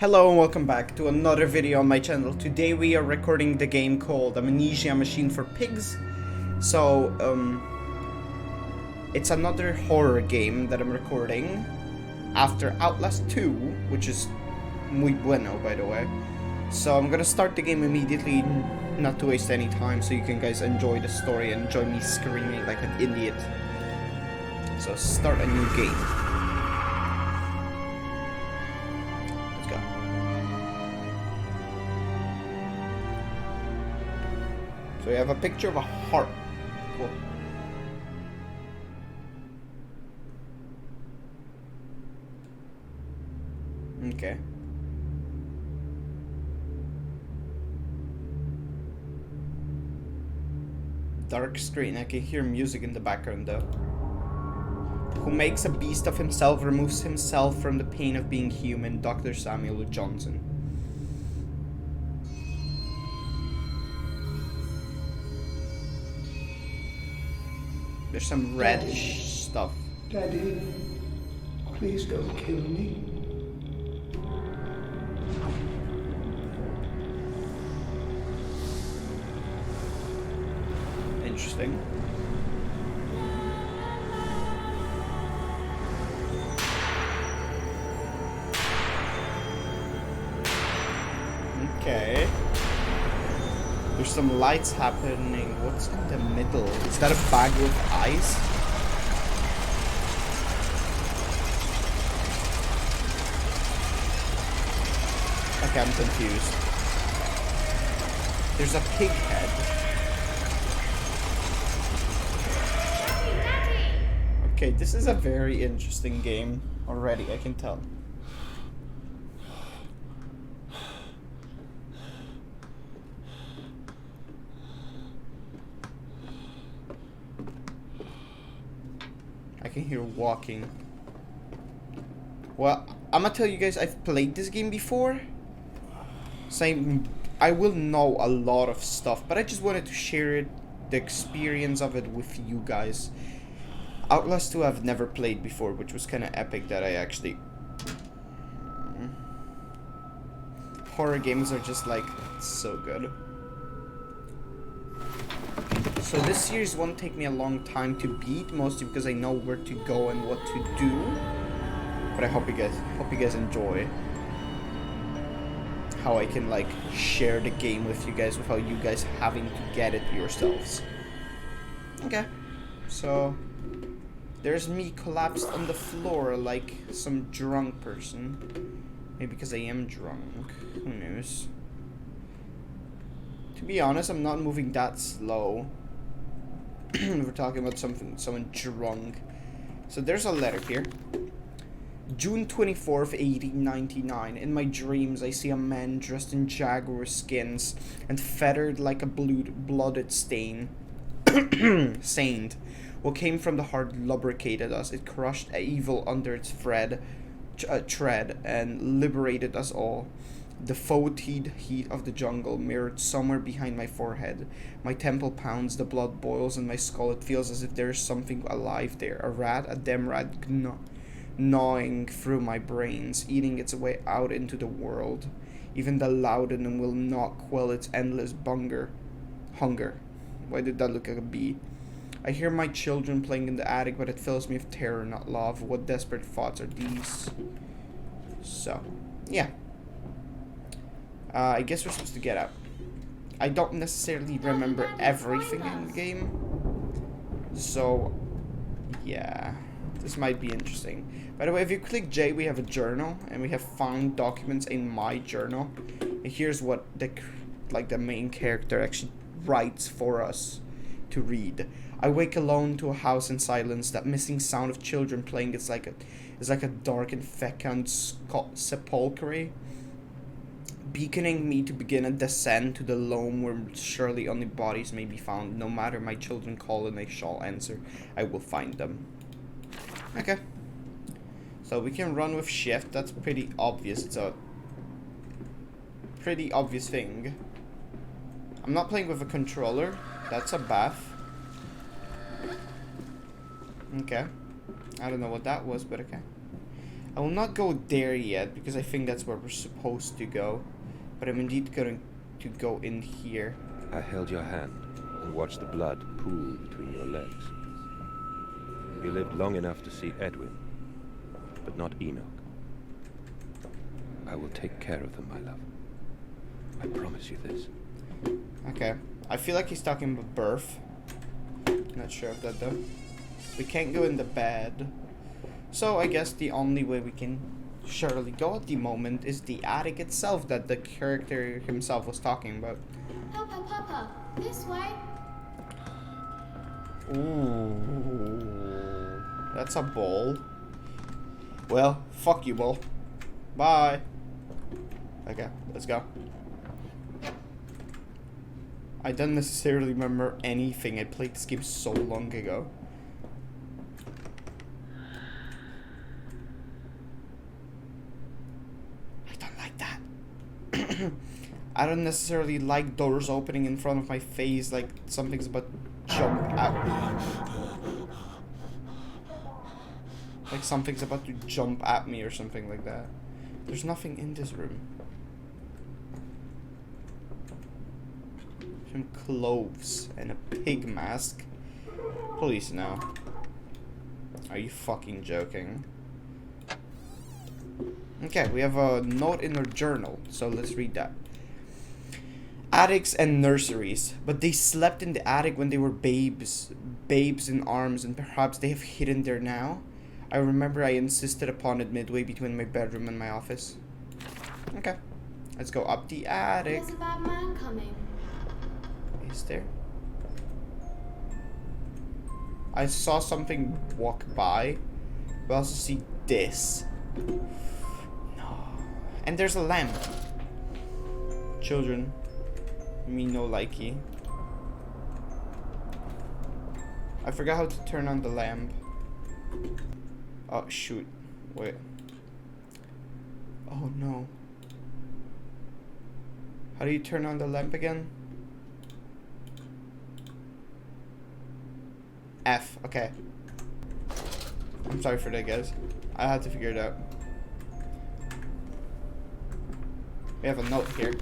Hello and welcome back to another video on my channel. Today we are recording the game called Amnesia Machine for Pigs. So, it's another horror game that I'm recording after Outlast 2, which is muy bueno, by the way. So I'm gonna start the game immediately, not to waste any time, so you can guys enjoy the story and enjoy me screaming like an idiot. So start a new game. So we have a picture of a heart. Cool. Okay. Dark screen. I can hear music in the background though. Who makes a beast of himself, removes himself from the pain of being human. Dr. Samuel Johnson. There's some reddish stuff. Daddy, please don't kill me. Interesting. Okay. There's some lights happening. What's in the middle? Is that a bag with eyes? Okay, I'm confused. There's a pig head. Okay, this is a very interesting game already, I can tell. I can hear walking. Well, I'm gonna tell you guys, I've played this game before. So I will know a lot of stuff, but I just wanted to share it, the experience of it with you guys. Outlast 2 I've never played before, which was kind of epic that I actually... Horror games are just like, so good. So this series won't take me a long time to beat, mostly because I know where to go and what to do. But I hope you guys enjoy how I can like share the game with you guys without you guys having to get it yourselves. Okay, so there's me collapsed on the floor like some drunk person. Maybe because I am drunk. Who knows? To be honest, I'm not moving that slow. We're talking about someone drunk. So there's a letter here. June 24th, 1899. In my dreams, I see a man dressed in jaguar skins and feathered like a blooded saint. What came from the heart lubricated us. It crushed evil under its tread and liberated us all. The foetid heat of the jungle mirrored somewhere behind my forehead. My temple pounds, the blood boils in my skull. It feels as if there is something alive there. A damn rat gnawing through my brains, eating its way out into the world. Even the laudanum will not quell its endless hunger. Why did that look like a bee? I hear my children playing in the attic, but it fills me with terror, not love. What desperate thoughts are these? So, yeah. I guess we're supposed to get out. I don't necessarily remember everything in the game. So, yeah. This might be interesting. By the way, if you click J, we have a journal. And we have found documents in my journal. And here's what the main character actually writes for us to read. I wake alone to a house in silence. That missing sound of children playing is like a dark and fecund sepulchre, beaconing me to begin a descent to the loam where surely only bodies may be found. No matter my children call and I shall answer, I will find them. Okay. So we can run with shift. That's pretty obvious. It's a pretty obvious thing. I'm not playing with a controller. That's a bath. Okay. I don't know what that was, but okay. I will not go there yet because I think that's where we're supposed to go. But I'm indeed going to go in here. I held your hand and watched the blood pool between your legs. You lived long enough to see Edwin, but not Enoch. I will take care of them, my love. I promise you this. Okay. I feel like he's talking about birth. Not sure of that though. We can't go in the bed. So I guess the only way we can surely go at the moment is the attic itself that the character himself was talking about. Papa, Papa, this way. Ooh. That's a ball. Well, fuck you, ball. Bye. Okay, let's go. I don't necessarily remember anything. I played this game so long ago. I don't like that. I don't necessarily like doors opening in front of my face like something's about to jump out. Like something's about to jump at me or something like that. There's nothing in this room. Some clothes and a pig mask. Please no. Are you fucking joking? Okay, we have a note in our journal, so let's read that. Attics and nurseries, but they slept in the attic when they were babes in arms, and perhaps they have hidden there now. I remember I insisted upon it midway between my bedroom and my office. Okay, let's go up the attic. There's a bad man coming. Is there? I saw something walk by, but I also see this. No. And there's a lamp. Children, me no likey. I forgot how to turn on the lamp. Oh shoot, wait. Oh no. How do you turn on the lamp again? F, okay. I'm sorry for that, guys. I had to figure it out. We have a note here.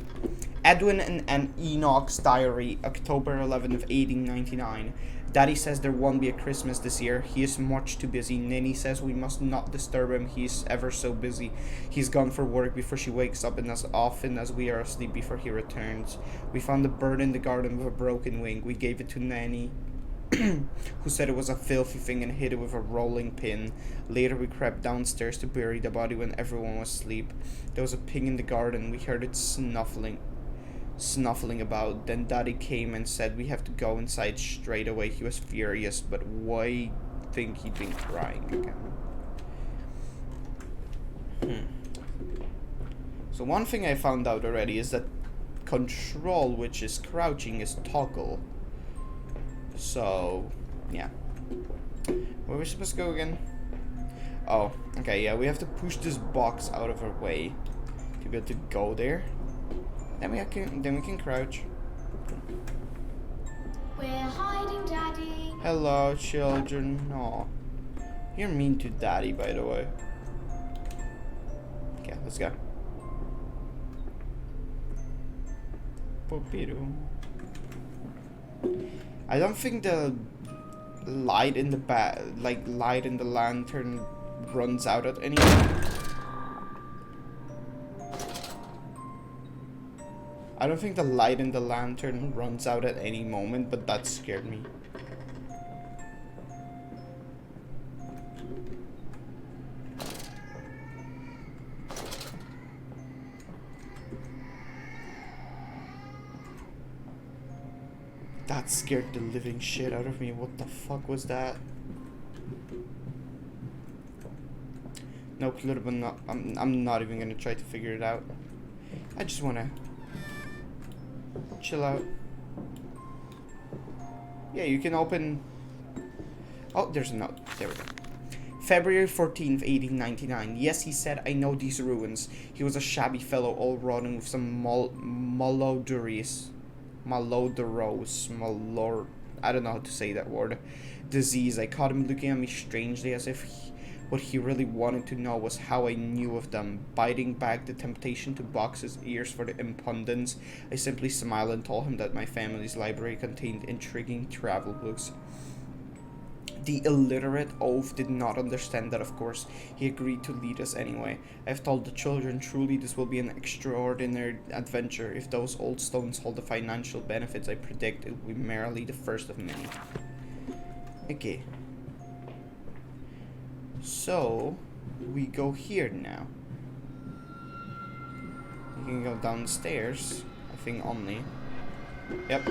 Edwin and Enoch's diary, October 11th of 1899. Daddy says there won't be a Christmas this year. He is much too busy. Ninny says we must not disturb him. He is ever so busy. He's gone for work before she wakes up, and as often as we are asleep before he returns. We found a bird in the garden with a broken wing. We gave it to Nanny, who said it was a filthy thing and hid it with a rolling pin. Later we crept downstairs to bury the body when everyone was asleep. There was a pig in the garden. We heard it snuffling about. Then Daddy came and said we have to go inside straight away. He was furious, but why think he'd been crying again? So one thing I found out already is that control, which is crouching, is toggle. So, yeah. Where are we supposed to go again? Oh, okay, yeah, we have to push this box out of our way to be able to go there. Then we can crouch. We're hiding, Daddy. Hello, children. Aw. You're mean to Daddy, by the way. Okay, let's go. Popiro. I don't think the light in the light in the lantern runs out at any time. I don't think the light in the lantern runs out at any moment, but that scared me. That scared the living shit out of me. What the fuck was that? No clue, but not. I'm not even gonna try to figure it out. I just wanna chill out. Yeah, you can open. Oh, there's a note. There we go. February 14th, 1899. Yes, he said, I know these ruins. He was a shabby fellow, all rotten with some malodorous, I don't know how to say that word, disease. I caught him looking at me strangely as if What he really wanted to know was how I knew of them. Biting back the temptation to box his ears for the impudence, I simply smiled and told him that my family's library contained intriguing travel books. The illiterate oaf did not understand that, of course. He agreed to lead us anyway. I've told the children, truly this will be an extraordinary adventure. If those old stones hold the financial benefits I predict, it will be merely the first of many. Okay. So, we go here now. We can go downstairs, I think only. Yep.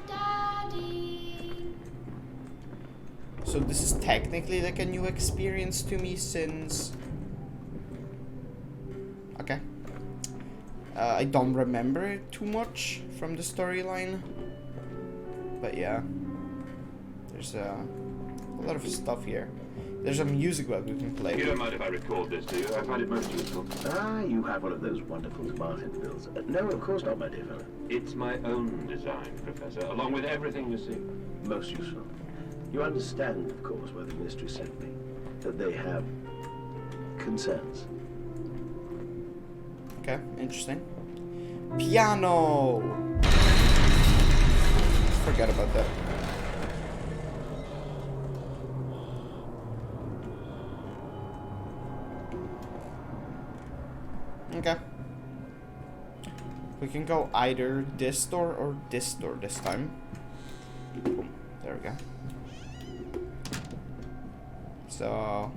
Daddy. So this is technically like a new experience to me since... Okay. I don't remember it too much from the storyline. But yeah. There's a lot of stuff here. There's a music that we can play. You don't mind if I record this, do you? I find it most useful. Ah, you have one of those wonderful Martin bills. No, of course not, my dear fellow. It's my own design, Professor, along with everything you see. Most useful. You understand, of course, why the ministry sent me. That they have concerns. Okay, interesting. Piano! Forget about that. Okay. We can go either this door or this door this time. Boom. There we go. So,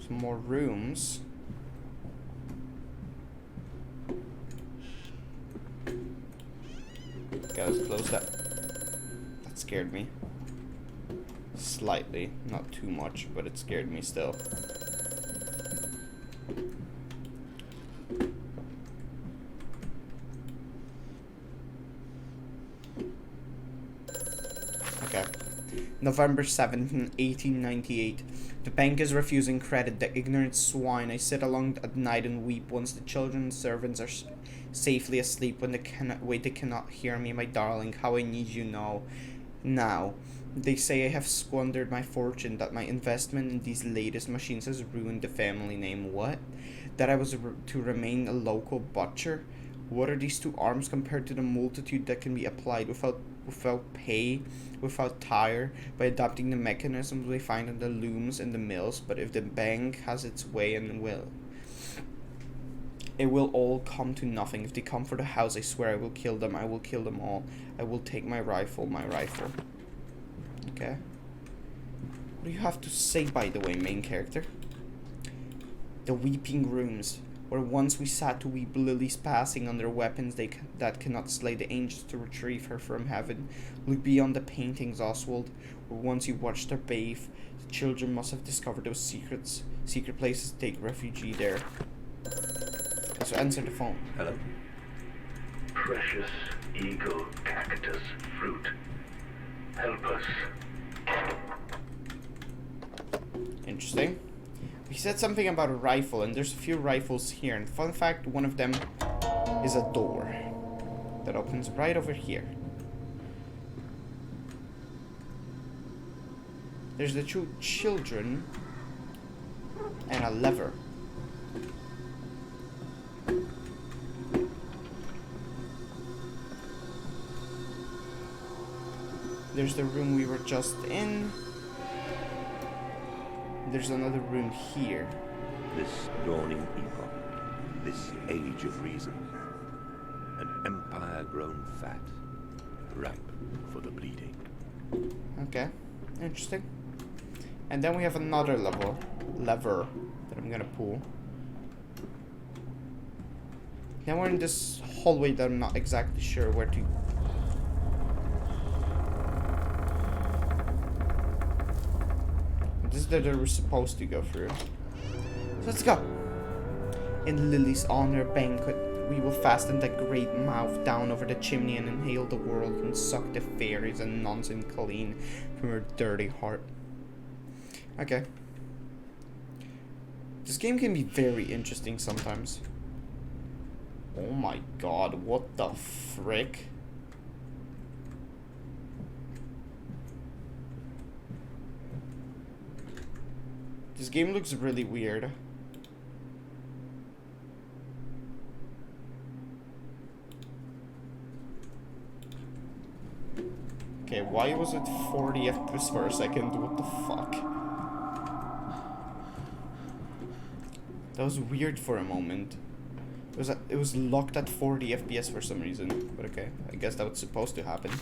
some more rooms. Okay, let's close that. That scared me. Slightly, not too much, but it scared me still. Okay. November 7th, 1898. The bank is refusing credit. The ignorant swine. I sit along at night and weep once the children and servants are safely asleep. When they cannot hear me, my darling. How I need you now. They say I have squandered my fortune, that my investment in these latest machines has ruined the family name. What? That I was to remain a local butcher? What are these two arms compared to the multitude that can be applied without pay, without tire, by adopting the mechanisms we find in the looms and the mills? But if the bank has its way, and it will all come to nothing. If they come for the house, I swear I will kill them. I will kill them all. I will take my rifle. Okay. What do you have to say, by the way, main character? The weeping rooms, where once we sat to weep lilies passing on their weapons that cannot slay the angels to retrieve her from heaven. Look beyond the paintings, Oswald, where once you watched her bathe. The children must have discovered those secret places to take refuge there. So answer the phone. Hello? Precious eagle cactus fruit. Help us. Interesting. He said something about a rifle, and there's a few rifles here. And fun fact, one of them is a door that opens right over here. There's the two children and a lever. There's the room we were just in. There's another room here. This dawning epoch, this age of reason, an empire grown fat, ripe for the bleeding. Okay, interesting. And then we have another lever that I'm gonna pull. Now we're in this hallway that I'm not exactly sure where to. This is that we're supposed to go through. So let's go. In Lily's honor banquet, we will fasten that great mouth down over the chimney and inhale the world and suck the fairies and nonsense clean from her dirty heart. Okay. This game can be very interesting sometimes. Oh my god, what the frick? This game looks really weird. Okay, why was it 40 FPS for a second? What the fuck? That was weird for a moment. It was locked at 40 FPS for some reason. But okay, I guess that was supposed to happen.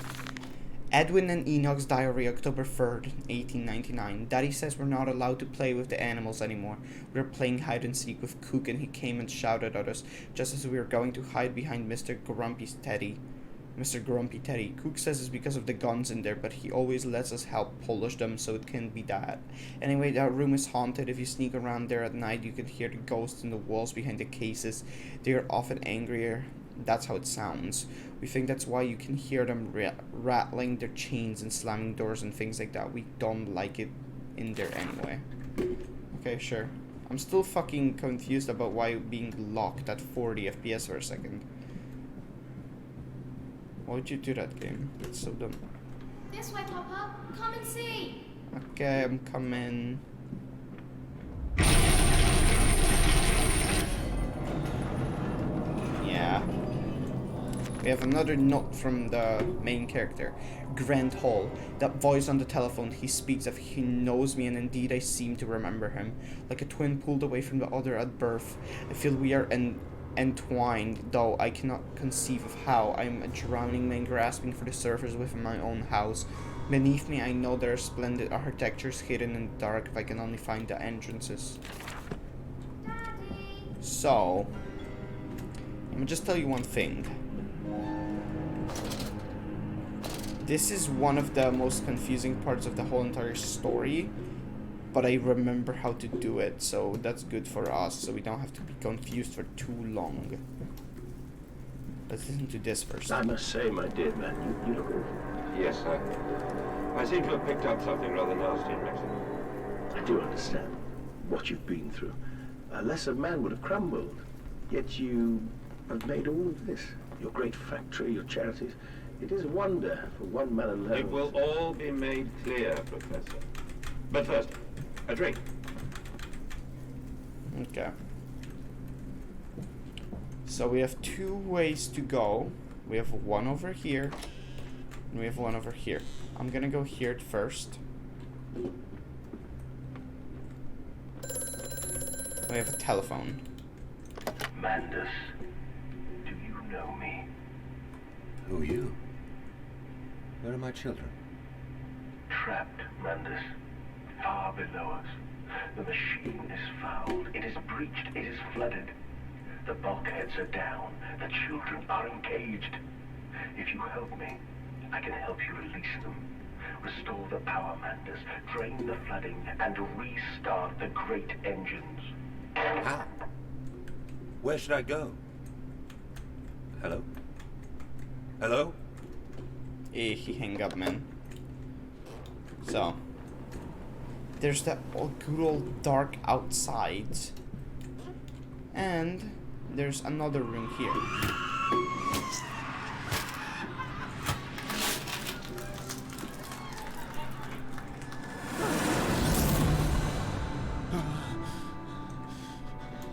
Edwin and Enoch's diary, October 3rd, 1899. Daddy says we're not allowed to play with the animals anymore. We were playing hide and seek with Cook and he came and shouted at us just as we were going to hide behind Mr. Grumpy Teddy. Cook says it's because of the guns in there, but he always lets us help polish them, so it can't be that. Anyway, that room is haunted. If you sneak around there at night, you can hear the ghosts in the walls behind the cases. They are often angrier. That's how it sounds. We think that's why you can hear them rattling their chains and slamming doors and things like that. We don't like it in there anyway. Okay, sure. I'm still fucking confused about why being locked at 40 FPS for a second. Why would you do that, game? It's so dumb. This way, Papa. Come and see. Okay, I'm coming. Yeah. We have another note from the main character, Grant Hall. That voice on the telephone, he speaks of he knows me, and indeed I seem to remember him. Like a twin pulled away from the other at birth. I feel we are entwined, though I cannot conceive of how. I am a drowning man grasping for the surface within my own house. Beneath me I know there are splendid architectures hidden in the dark if I can only find the entrances. Daddy. So, I'm gonna just tell you one thing. This is one of the most confusing parts of the whole entire story, but I remember how to do it, so that's good for us, so we don't have to be confused for too long. Let's listen to this first. I must say, my dear man, you look awful. Yes, sir. I seem to have picked up something rather nasty in Mexico. I do understand what you've been through. A lesser man would have crumbled. Yet you have made all of this. Your great factory, your charities. It is a wonder for one man alone. It will all be made clear, Professor. But first, a drink. Okay. So we have two ways to go. We have one over here, and we have one over here. I'm gonna go here first. We have a telephone. Mandus, do you know me? Who are you? Where are my children? Trapped, Mandus. Far below us. The machine is fouled. It is breached. It is flooded. The bulkheads are down. The children are engaged. If you help me, I can help you release them. Restore the power, Mandus. Drain the flooding and restart the great engines. How? Where should I go? Hello? Hello? He hang up, man. So, there's that good old dark outside, and there's another room here.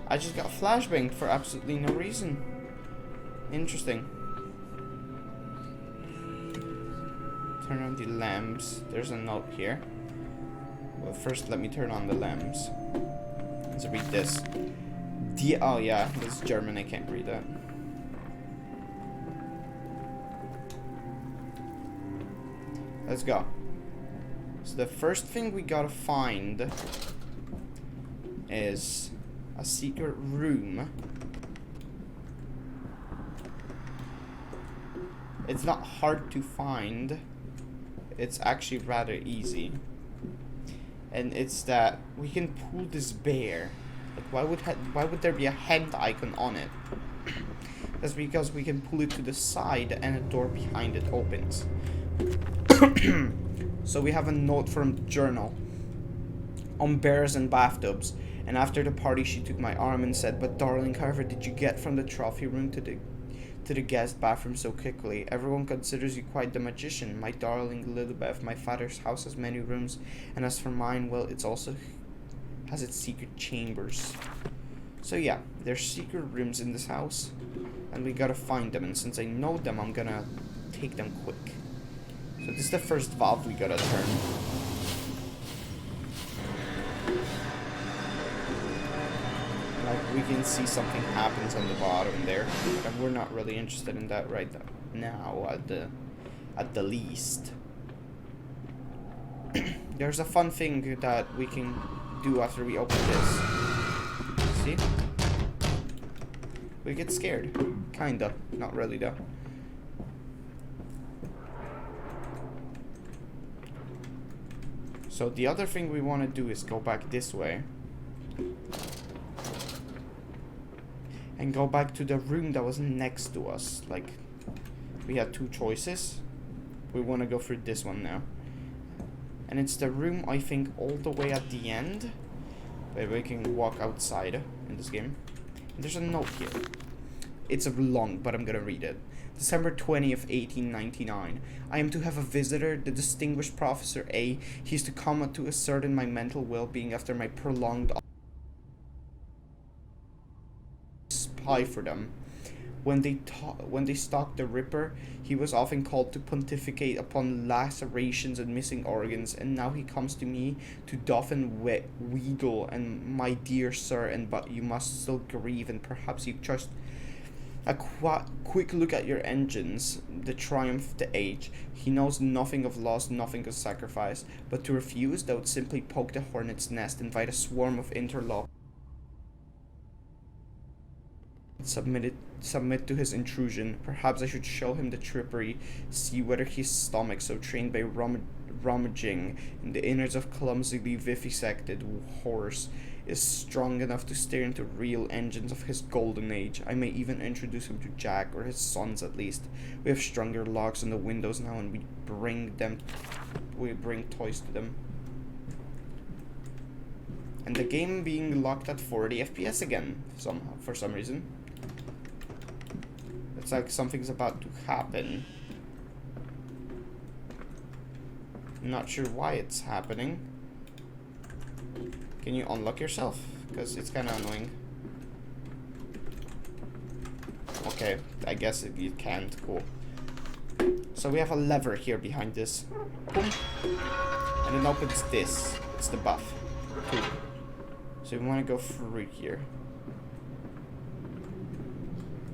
I just got flashbanged for absolutely no reason. Interesting. Turn on the lamps. There's a note here. Well, first let me turn on the lamps. Let's read this. Oh yeah, this is German, I can't read that. Let's go. So the first thing we gotta find is a secret room. It's not hard to find. It's actually rather easy. And it's that we can pull this bear. Like, why would there be a hand icon on it? That's because we can pull it to the side and a door behind it opens. So we have a note from the journal on bears and bathtubs. And after the party, she took my arm and said, "But darling, however did you get from the trophy room to the guest bathroom so quickly? Everyone considers you quite the magician. My darling Elizabeth, my father's house has many rooms, and as for mine, well, it's also has its secret chambers. So yeah, there's secret rooms in this house, and we gotta find them, and since I know them, I'm gonna take them quick. So this is the first valve we gotta turn. Like, we can see something happens on the bottom there, but we're not really interested in that right now, at the least. There's a fun thing that we can do after we open this. See? We get scared. Kinda. Not really though. So the other thing we want to do is go back this way. And go back to the room that was next to us. Like, we had two choices. We want to go through this one now. And it's the room, I think, all the way at the end, where we can walk outside in this game. And there's a note here. It's long, but I'm gonna read it. December 20th, 1899. I am to have a visitor, the distinguished Professor A. He is to come to ascertain my mental well-being after my prolonged spy for them. When they stalked the Ripper, he was often called to pontificate upon lacerations and missing organs, and now he comes to me to doff and wheedle, and my dear sir, and but you must still grieve, and perhaps you just a quick look at your engines, the triumph of the age. He knows nothing of loss, nothing of sacrifice, but to refuse, that would simply poke the hornet's nest, invite a swarm of interlopers, submit to his intrusion. Perhaps I should show him the trippery, see whether his stomach, so trained by rummaging in the innards of clumsily vivisected horse, is strong enough to stare into real engines of his golden age. I may even introduce him to Jack, or his sons at least. We have stronger locks on the windows now, and we bring toys to them. And the game being locked at 40 FPS again, for some reason. It's like something's about to happen. I'm not sure why it's happening. Can you unlock yourself? Because it's kind of annoying. Okay, I guess if you can't, cool. So we have a lever here behind this. Boom. And it opens this. It's the buff. Cool. So we want to go through here.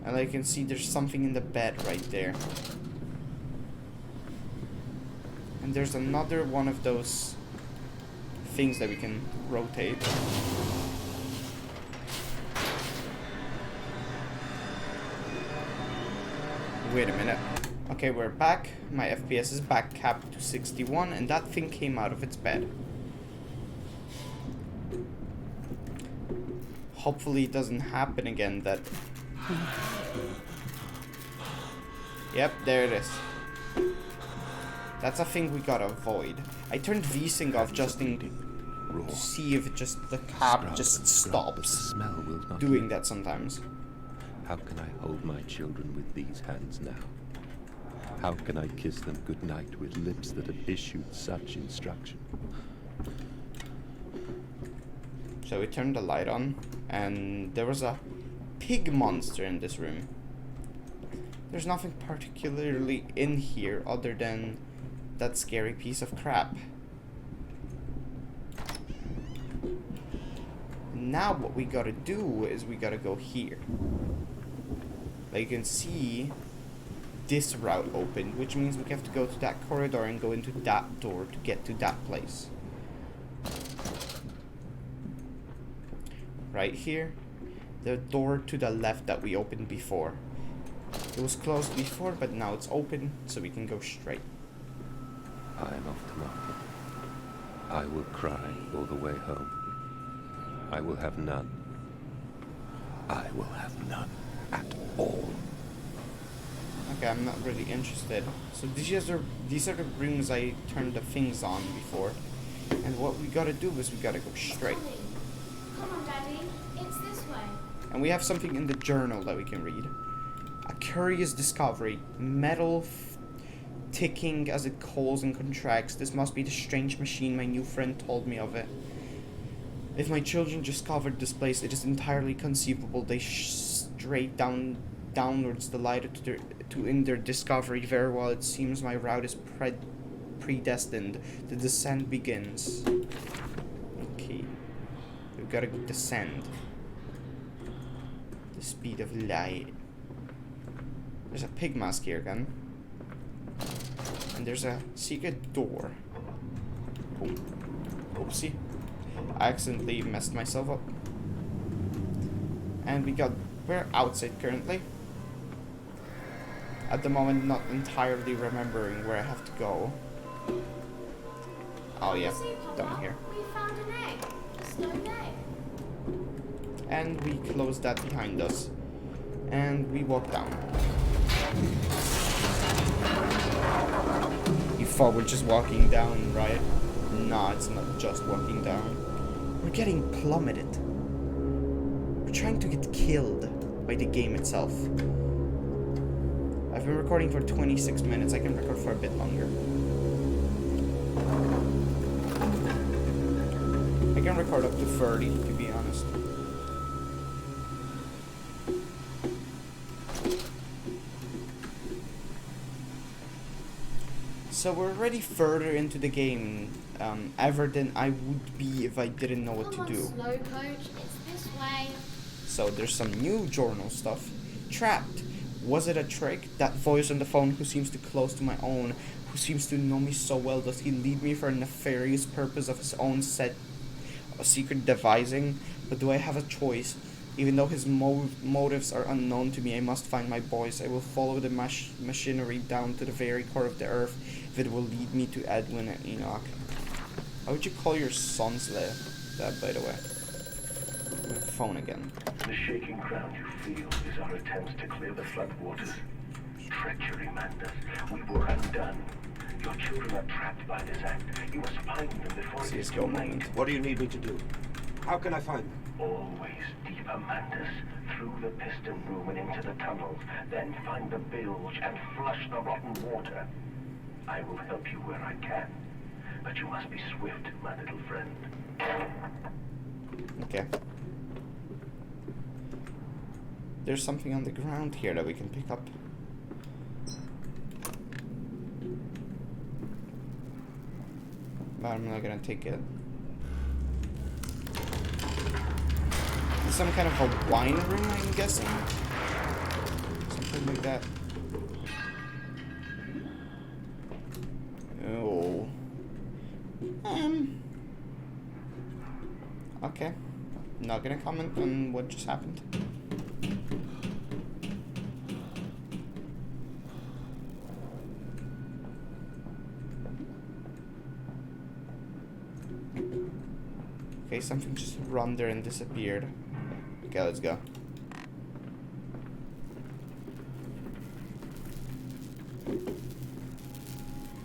And I can see there's something in the bed right there. And there's another one of those things that we can rotate. Wait a minute. Okay, we're back. My FPS is back capped to 61, and that thing came out of its bed. Hopefully it doesn't happen again that... Yep, there it is. That's a thing we gotta avoid. I turned VSync off just to see if it just, the cap just stops doing that sometimes. How can I hold my children with these hands now? How can I kiss them goodnight with lips that have issued such instruction? So we turned the light on, and there was a pig monster in this room. There's nothing particularly in here other than that scary piece of crap. Now what we gotta do is we gotta go here. Like you can see this route open, which means we have to go to that corridor and go into that door to get to that place. Right here, the door to the left that we opened before. It was closed before, but now it's open, so we can go straight. I am off to Martha. I will cry all the way home. I will have none. I will have none at all. Okay, I'm not really interested. So these are the rooms I turned the things on before. And what we gotta do is we gotta go straight. Come on, Daddy. It's this way. And we have something in the journal that we can read. A curious discovery. Metal ticking as it calls and contracts. This must be the strange machine. My new friend told me of it. If my children discovered this place, it is entirely conceivable they straight downwards the ladder to in their discovery. Very well, it seems my route is predestined. The descent begins. Okay, we've got to descend. The speed of light. There's a pig mask here again, and there's a secret door. Oh, oopsie. I accidentally messed myself up. And we're outside currently. At the moment, not entirely remembering where I have to go. Oh yeah, See, Papa, down here. we found an egg. A stone egg. And we close that behind us. And we walk down. You thought we're just walking down, right? Nah, it's not just walking down. We're getting plummeted. We're trying to get killed by the game itself. I've been recording for 26 minutes. I can record for a bit longer. I can record up to 30, to be honest. So we're already further into the game ever than I would be if I didn't know what to do. Slow coach, it's this way. So there's some new journal stuff. Trapped. Was it a trick? That voice on the phone who seems too close to my own, who seems to know me so well, does he lead me for a nefarious purpose of his own secret devising? But do I have a choice? Even though his motives are unknown to me, I must find my boys. I will follow the machinery down to the very core of the earth if it will lead me to Edwin and Enoch. How would you call your sons that, by the way? Phone again. The shaking ground you feel is our attempts to clear the floodwaters. Treachery, Mandus. We were undone. Your children are trapped by this act. You must find them before it is too late. What do you need me to do? How can I find them? Always deeper, Mandus. Through the piston room and into the tunnels. Then find the bilge and flush the rotten water. I will help you where I can. But you must be swift, my little friend. Okay. There's something on the ground here that we can pick up. But I'm not gonna take it. It's some kind of a wine room, I'm guessing. Something like that. Oh. Okay. Not gonna comment on what just happened. Okay, something just ran there and disappeared. Okay, let's go.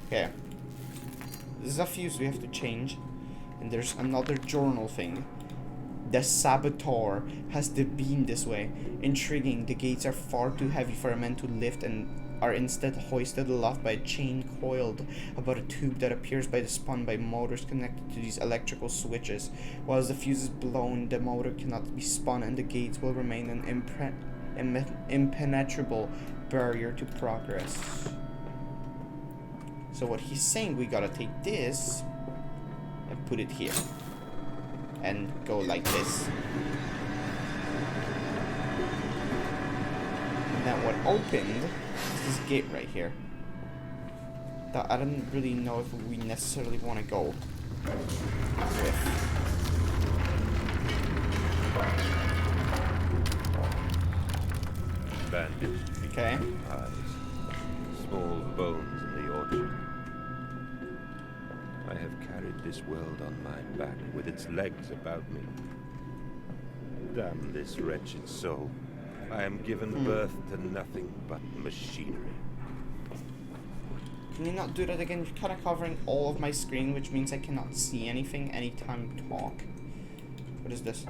Okay. There's a fuse we have to change. And there's another journal thing. The saboteur has the beam this way. Intriguing, the gates are far too heavy for a man to lift and are instead hoisted aloft by a chain coiled about a tube that appears spun by motors connected to these electrical switches. While the fuse is blown, the motor cannot be spun and the gates will remain an impenetrable barrier to progress. So what he's saying, we gotta take this and put it here. And go like this. And then what opened is this gate right here. That I don't really know if we necessarily want to go with. Bandaged Okay. eyes, small bones in the orchard. I have carried this world on my back with its legs about me. Damn this wretched soul. I am given birth to nothing but machinery. Can you not do that again? You're kind of covering all of my screen, which means I cannot see anything anytime you talk. What is this?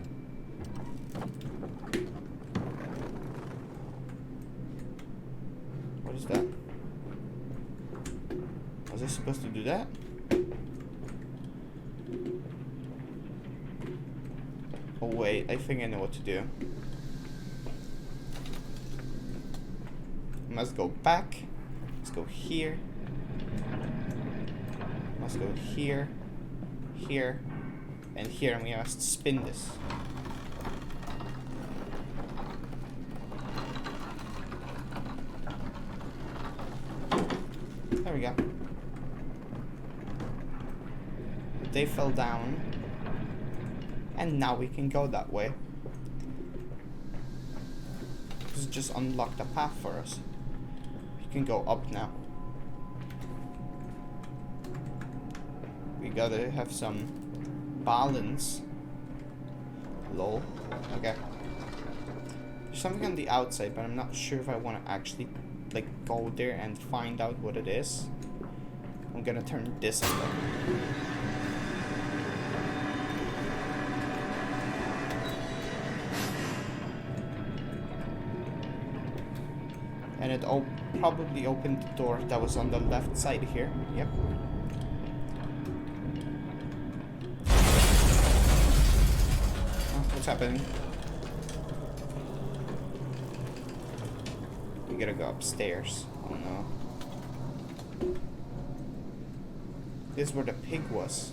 What is that? Was I supposed to do that? I think I know what to do. Must go back. Let's go here. Must go here, here, and here, and we must spin this. There we go. They fell down. And now we can go that way. This just unlocked a path for us. We can go up now. We gotta have some balance. Lol. Okay. There's something on the outside, but I'm not sure if I want to actually like go there and find out what it is. I'm gonna turn this on though. And it probably opened the door that was on the left side here. Yep. Oh, what's happening? We gotta go upstairs. Oh no. This is where the pig was.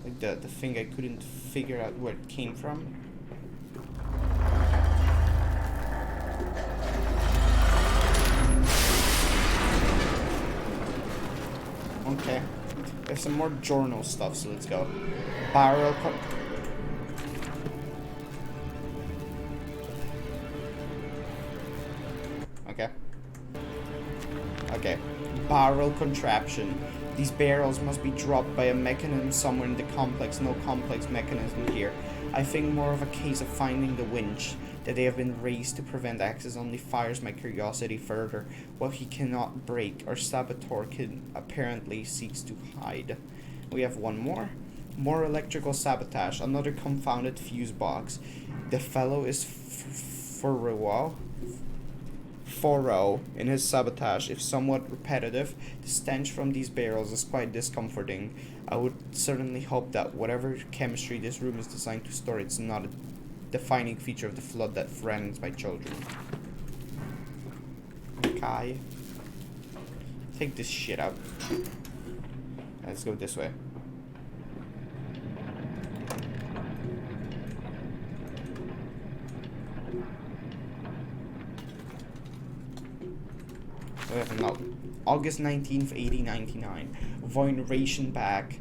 Like the thing I couldn't figure out where it came from. Okay. There's some more journal stuff, so let's go. Barrel Okay. Okay. Barrel contraption. These barrels must be dropped by a mechanism somewhere in the complex. No complex mechanism here. I think more of a case of finding the winch. That they have been raised to prevent access only fires my curiosity further. What he cannot break, or saboteur can apparently seeks to hide. We have one more. More electrical sabotage. Another confounded fuse box. The fellow is thorough in his sabotage. If somewhat repetitive, the stench from these barrels is quite discomforting. I would certainly hope that whatever chemistry this room is designed to store, it's not a defining feature of the flood that threatens my children. Okay. Take this shit out. Let's go this way. We have a note. August 19th, 1899. Von Reichenbach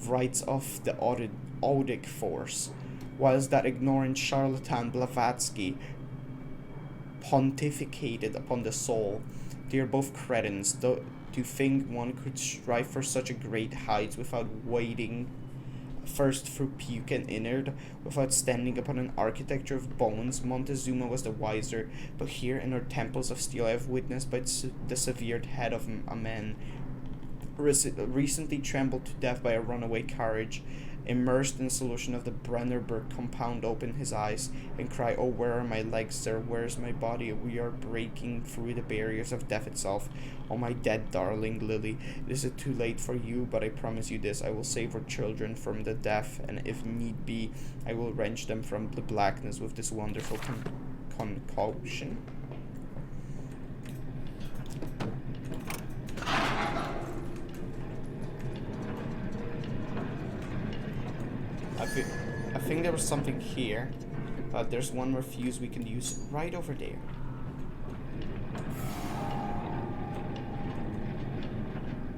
writes of the Odic force. Whilst that ignorant charlatan Blavatsky pontificated upon the soul, they are both cretins, though to think one could strive for such a great height without wading first through puke and innard, without standing upon an architecture of bones. Montezuma was the wiser, but here in our temples of steel I have witnessed by the severed head of a man recently trampled to death by a runaway carriage, immersed in solution of the Brennerberg compound, open his eyes and cry, "Oh, where are my legs, sir? Where is my body? We are breaking through the barriers of death itself. Oh, my dead darling Lily, is it too late for you? But I promise you this, I will save our children from the death, and if need be, I will wrench them from the blackness with this wonderful concoction." I think there was something here, but there's one more fuse we can use right over there.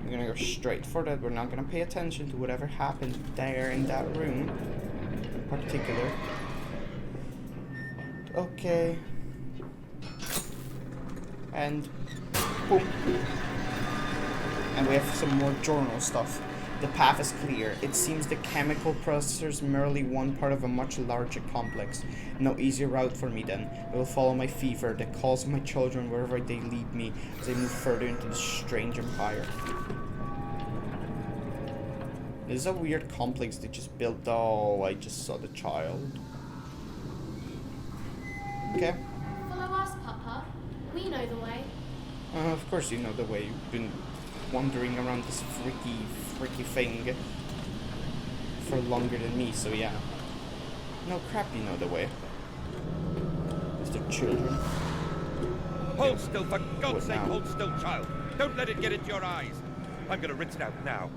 We're gonna go straight for that. We're not gonna pay attention to whatever happened there in that room in particular. Okay. And boom. And we have some more journal stuff. The path is clear. It seems the chemical processor is merely one part of a much larger complex. No easy route for me then. I will follow my fever, the calls of my children wherever they lead me as I move further into this strange empire. This is a weird complex they just built. Oh, I just saw the child. Okay. Follow us, Papa. We know the way. Of course you know the way. You've been wandering around this freaky thing for longer than me, so yeah. No crap, you know the way. Mr. Children. Hold still, for What God's sake, now? hold still, child. Don't let it get into your eyes. I'm gonna rinse it out now.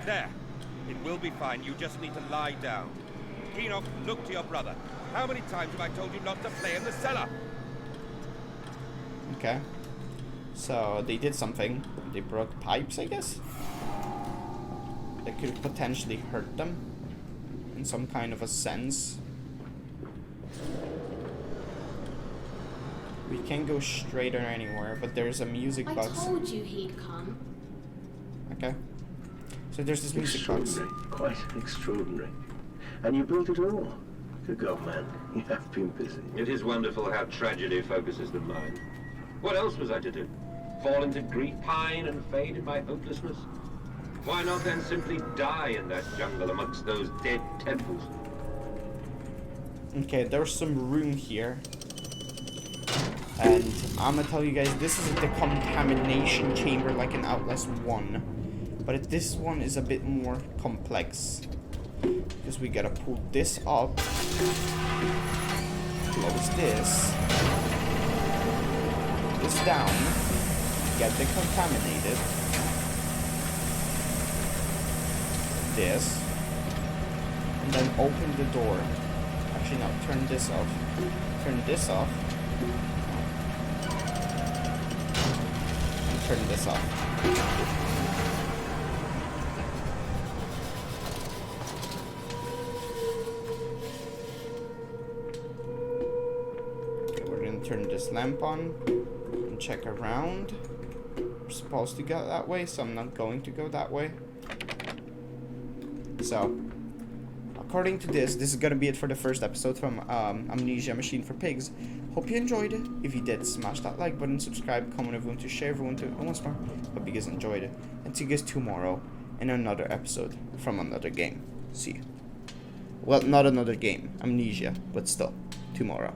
There. It will be fine. You just need to lie down. Enoch, look to your brother. How many times have I told you not to play in the cellar? Okay. So they did something. They broke pipes, I guess? That could potentially hurt them in some kind of a sense. We can't go straight or anywhere, but there's a music I box. told you he'd come. Okay. So there's this music box. Extraordinary. Quite extraordinary. And you built it all. Good God, man. You have been busy. It is wonderful how tragedy focuses the mind. What else was I to do? Fall into grief, pine and fade in my hopelessness? Why not then simply die in that jungle amongst those dead temples? Okay, there's some room here. And I'm gonna tell you guys, this is the contamination chamber like in Outlast 1. But this one is a bit more complex. Because we gotta pull this up. Close this. This down. Get decontaminated. This. And then open the door. Actually, no, turn this off. Turn this off. And turn this off. Turn this lamp on and check around. We're supposed to go that way, so I'm not going to go that way. So, according to this is gonna be it for the first episode from Amnesia Machine for Pigs. Hope you enjoyed it. If you did, smash that like button, subscribe, comment if you want to, share if you want to, almost more. Hope you guys enjoyed it. And see you guys tomorrow in another episode from another game. See you. Well, not another game, Amnesia, but still, tomorrow.